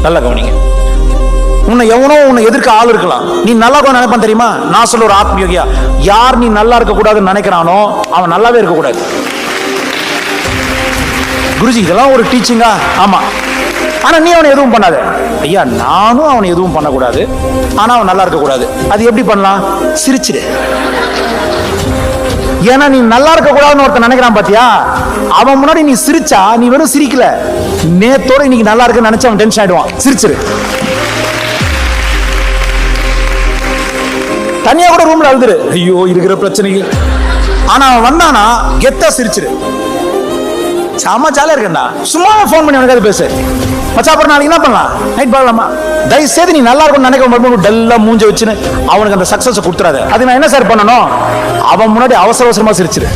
நல்லா கவனிங்க. உன்னை எவனோ உன்னை எதிர்க்க ஆள் இருக்கலாம், நீ நல்லா கூட நினைப்பான் தெரியுமா? நான் சொல்ல ஒரு ஆத்மயோகியா, யார் நீ நல்லா இருக்க கூடாதுன்னு நினைக்கிறானோ அவன் நல்லாவே இருக்க கூடாது. குருஜி இதெல்லாம் ஒரு டீச்சிங்கா? ஆமா. ஆனா நீ அவனை எதுவும் பண்ணாத. ஐயா நானும் அவனை எதுவும் பண்ணக்கூடாது, ஆனா அவன் நல்லா இருக்க கூடாது. அது எப்படி பண்ணலாம்? சிரிச்சிடு. ஏன்னா நீ நல்லா இருக்க கூடாதுன்னு ஒருத்தன் நினைக்கிறான் பாத்தியா, அவன் முன்னாடி நீ சிரிச்சா நீ வெறும் சிரிக்கல, நேத்தோட இன்னைக்கு நல்லா இருக்குன்னு நினைச்சு அவன் டென்ஷன் ஆயிடுவான். சிரிச்சிரு. தனியா கூட ரூம்ல அழுதுரு, ஐயோ இருக்கிற பிரச்சனைக்கு. ஆனா அவன் வந்தானா கெத்தா சிரிச்சிரு. சாமா ஜாலியா இருக்கா, சும்மா போன் பண்ணி அவனுக்காவது பேசு. மச்சா அப்புறம் நாளைக்கு என்ன பண்ணலாம், நைட் பார்க்கலாமா? தயவு செய்து நீ நல்லா இருக்கும்னு நினைக்க டல்லா மூஞ்ச வச்சுன்னு அவனுக்கு அந்த சக்சஸ் கொடுத்துறாத. அது நான் என்ன சார் பண்ணணும்? அவன் முன்னாடி அவசர அவசரமா சிரிச்சிரு.